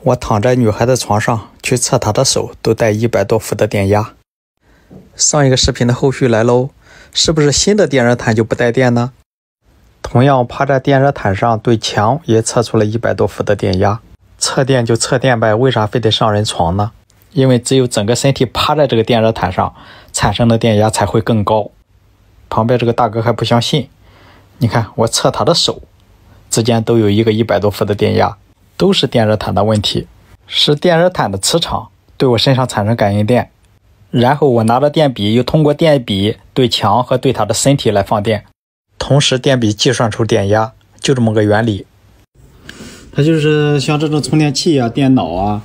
我躺在女孩的床上去测她的手，都带100多伏的电压。上一个视频的后续来喽，是不是新的电热毯就不带电呢？同样趴在电热毯上对墙也测出了100多伏的电压。测电就测电呗，为啥非得上人床呢？因为只有整个身体趴在这个电热毯上，产生的电压才会更高。旁边这个大哥还不相信，你看我测他的手之间都有一个100多伏的电压，都是电热毯的问题，是电热毯的磁场对我身上产生感应电，然后我拿着电笔又通过电笔对墙和对他的身体来放电，同时电笔计算出电压，就这么个原理。它就是像这种充电器啊、电脑啊，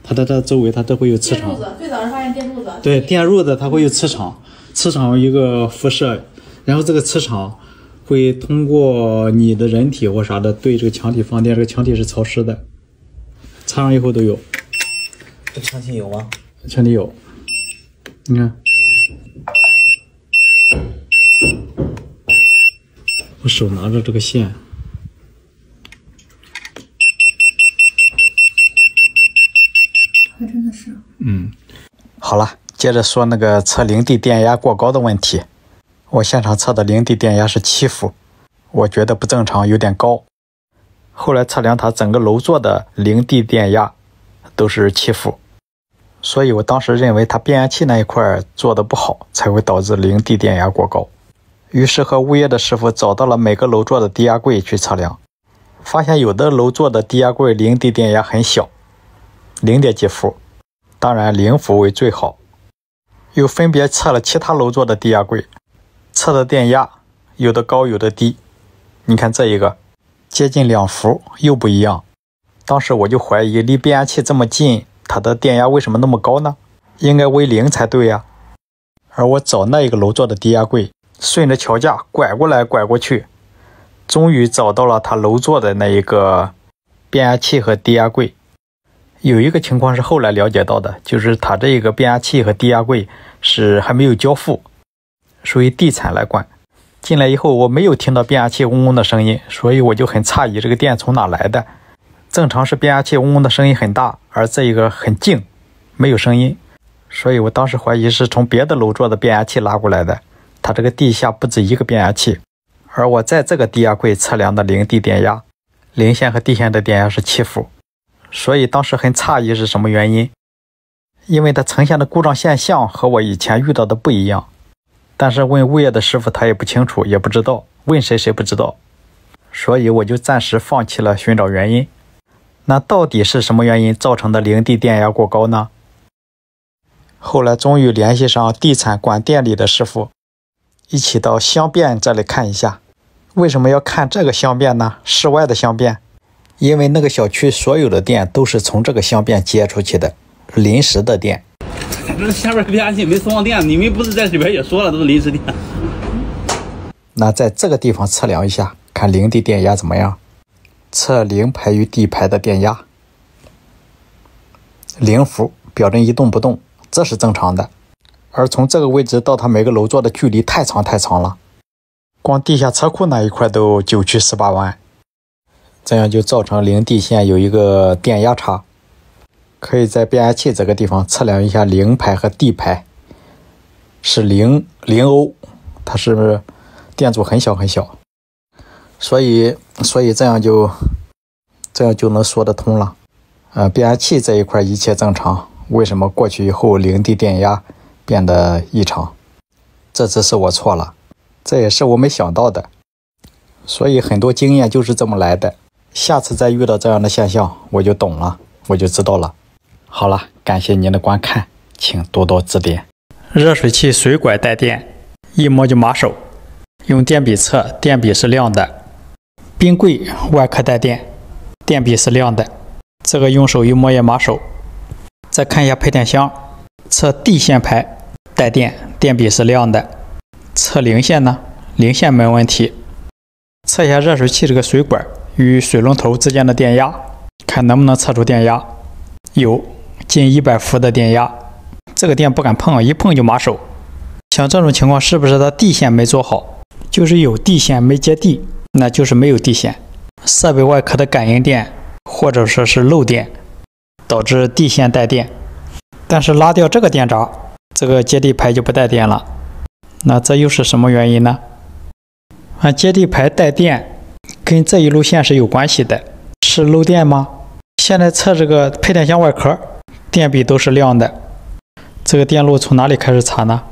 它的周围它都会有磁场。最早是发现电路子。对，电路子它会有磁场，磁场有一个辐射，然后这个磁场会通过你的人体或啥的对这个墙体放电，这个墙体是潮湿的，擦上以后都有。这墙体有吗？墙体有，你看，我手拿着这个线。还真的是。好了，接着说那个测零地电压过高的问题。我现场测的零地电压是7伏，我觉得不正常，有点高。后来测量它整个楼座的零地电压都是7伏，所以我当时认为它变压器那一块做的不好，才会导致零地电压过高。于是和物业的师傅找到了每个楼座的低压柜去测量，发现有的楼座的低压柜零地电压很小，0点几伏，当然0伏为最好。又分别测了其他楼座的低压柜，测的电压有的高有的低。你看这一个接近2伏，又不一样。当时我就怀疑，离变压器这么近，它的电压为什么那么高呢？应该为0才对呀。而我找那一个楼座的低压柜，顺着桥架拐过来拐过去，终于找到了它楼座的那一个变压器和低压柜。有一个情况是后来了解到的，就是它这个变压器和低压柜是还没有交付，属于地产来管。进来以后我没有听到变压器嗡嗡的声音，所以我就很诧异这个电从哪来的。正常是变压器嗡嗡的声音很大，而这一个很静，没有声音，所以我当时怀疑是从别的楼座的变压器拉过来的。它这个地下不止一个变压器，而我在这个低压柜测量的零地电压，零线和地线的电压是7伏。所以当时很诧异是什么原因，因为它呈现的故障现象和我以前遇到的不一样。但是问物业的师傅他也不清楚，也不知道，问谁不知道，所以我就暂时放弃了寻找原因。那到底是什么原因造成的零地电压过高呢？后来终于联系上地产管电力的师傅，一起到相变这里看一下。为什么要看这个相变呢？室外的相变，因为那个小区所有的电都是从这个相变接出去的，临时的电。这下边变压器没送上电，你们不是在里边也说了都是临时电。那在这个地方测量一下，看零地电压怎么样。测零排与地排的电压，0伏，表针一动不动，这是正常的。而从这个位置到它每个楼座的距离太长了，光地下车库那一块都9曲18弯，这样就造成零地线有一个电压差。可以在变压器这个地方测量一下零排和地排，是0欧，它是电阻很小，所以这样就能说得通了。变压器这一块一切正常，为什么过去以后零地电压变得异常？这只是我错了，这也是我没想到的。所以很多经验就是这么来的，下次再遇到这样的现象我就懂了，我就知道了。好了，感谢您的观看，请多多指点。热水器水管带电，一摸就麻手，用电笔测，电笔是亮的。冰柜外壳带电，电笔是亮的，这个用手一摸也麻手。再看一下配电箱，测地线排带电，电笔是亮的。测零线呢，零线没问题。测一下热水器这个水管与水龙头之间的电压，看能不能测出电压。有近100伏的电压，这个电不敢碰，一碰就麻手。像这种情况是不是它地线没做好？就是有地线没接地，那就是没有地线。设备外壳的感应电或者说是漏电，导致地线带电。但是拉掉这个电闸，这个接地排就不带电了。那这又是什么原因呢？接地排带电跟这一路线是有关系的，是漏电吗？现在测这个配电箱外壳，电笔都是亮的，这个电路从哪里开始查呢？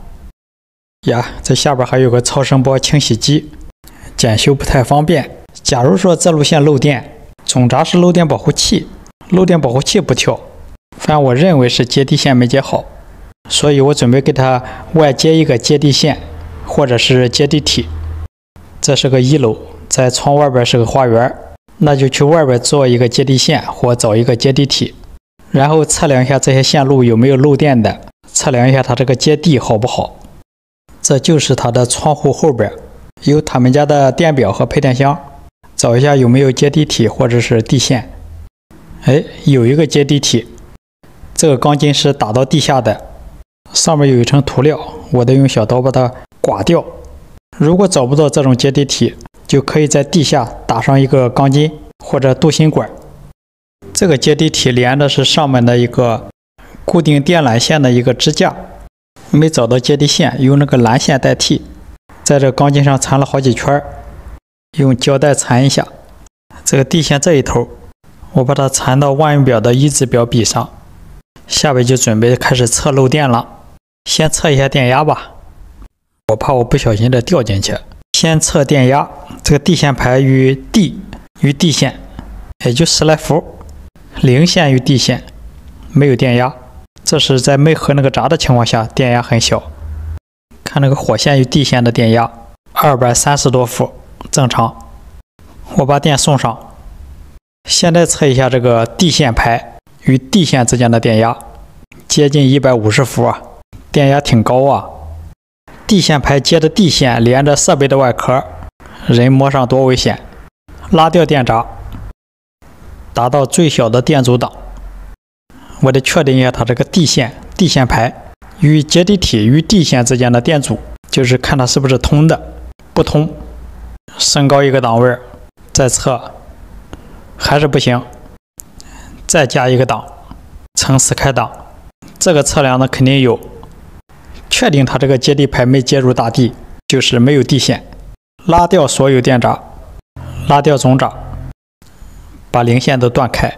呀，这下边还有个超声波清洗机，检修不太方便。假如说这路线漏电，总闸是漏电保护器，漏电保护器不跳，反正我认为是接地线没接好，所以我准备给它外接一个接地线，或者是接地体。这是个1楼，在窗外边是个花园，那就去外边做一个接地线或找一个接地体，然后测量一下这些线路有没有漏电的，测量一下它这个接地好不好。这就是它的窗户后边有他们家的电表和配电箱，找一下有没有接地体或者是地线。有一个接地体，这个钢筋是打到地下的，上面有一层涂料，我得用小刀把它刮掉。如果找不到这种接地体，就可以在地下打上一个钢筋或者镀锌管。这个接地体连的是上面的一个固定电缆线的一个支架，没找到接地线，用那个蓝线代替，在这钢筋上缠了好几圈，用胶带缠一下。这个地线这一头，我把它缠到万用表的1字表笔上，下边就准备开始测漏电了。先测一下电压吧，我怕我不小心的掉进去。先测电压，这个地线排与地线也就10来伏，零线与地线没有电压，这是在没合那个闸的情况下，电压很小。看那个火线与地线的电压230多伏，正常。我把电送上。现在测一下这个地线排与地线之间的电压，接近150伏啊，电压挺高啊。地线排接着地线连着设备的外壳，人摸上多危险。拉掉电闸，达到最小的电阻档。我得确定一下它这个地线排与接地体与地线之间的电阻，就是看它是不是通的。不通，升高一个档位，再测，还是不行，再加一个档，乘4开档。这个测量呢肯定有，确定它这个接地排没接入大地，就是没有地线。拉掉所有电闸，拉掉总闸，把零线都断开。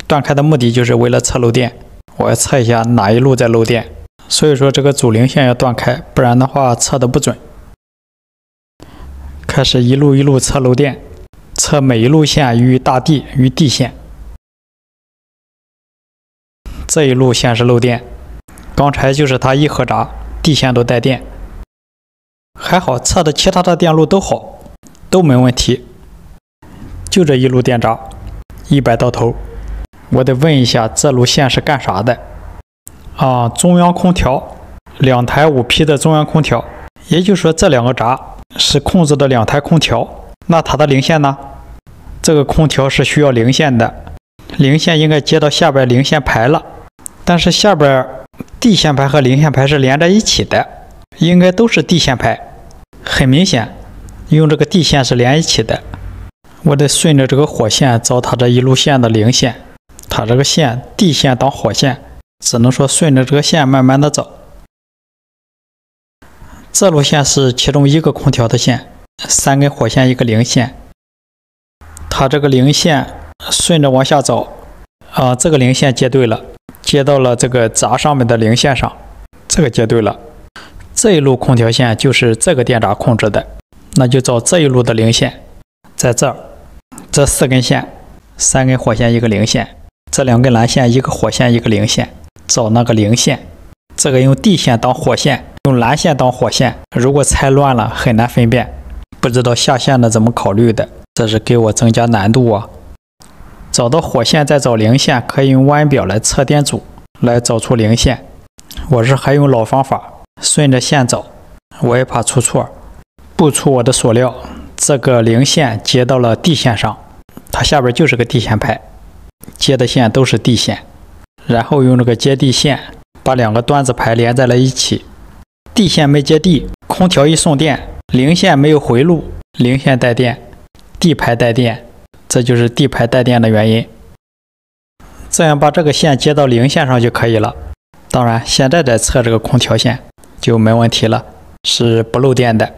断开的目的就是为了测漏电，我要测一下哪一路在漏电，所以说这个主零线要断开，不然的话测的不准。开始一路一路测漏电，测每一路线与大地与地线。这一路线是漏电，刚才就是它一合闸，地线都带电。还好测的其他的电路都好，都没问题，就这一路电闸100到头。我得问一下这路线是干啥的中央空调，2台5匹的中央空调，也就是说这2个闸是控制的2台空调。那它的零线呢？这个空调是需要零线的，零线应该接到下边零线排了，但是下边地线排和零线排是连在一起的，应该都是地线排。很明显，用这个地线是连一起的。我得顺着这个火线找它这一路线的零线，它这个线地线当火线，只能说顺着这个线慢慢的找。这路线是其中一个空调的线，3根火线一个零线，它这个零线顺着往下找这个零线接对了，接到了这个闸上面的零线上，这个接对了。这一路空调线就是这个电闸控制的，那就找这一路的零线，在这儿，这4根线，3根火线一个零线，这2根蓝线一个火线一个零线，找那个零线。这个用地线当火线，用蓝线当火线，如果猜乱了很难分辨，不知道下线的怎么考虑的，这是给我增加难度啊。找到火线再找零线，可以用弯表来测电阻，来找出零线。我是还用老方法，顺着线找，我也怕出错，不出我的所料，这个零线接到了地线上，它下边就是个地线排，接的线都是地线，然后用这个接地线把2个端子排连在了一起。地线没接地，空调一送电，零线没有回路，零线带电，地排带电，这就是地排带电的原因。这样把这个线接到零线上就可以了。当然，现在再测这个空调线就没问题了，是不漏电的。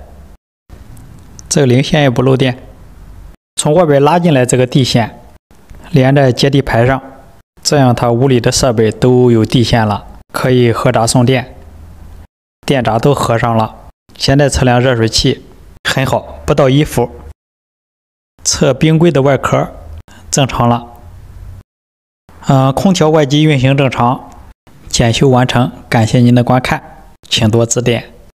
这个零线也不漏电。从外边拉进来这个地线，连在接地排上，这样它屋里的设备都有地线了，可以合闸送电，电闸都合上了。现在测量热水器很好，不到1伏。测冰柜的外壳正常了。空调外机运行正常，检修完成，感谢您的观看，请多指点。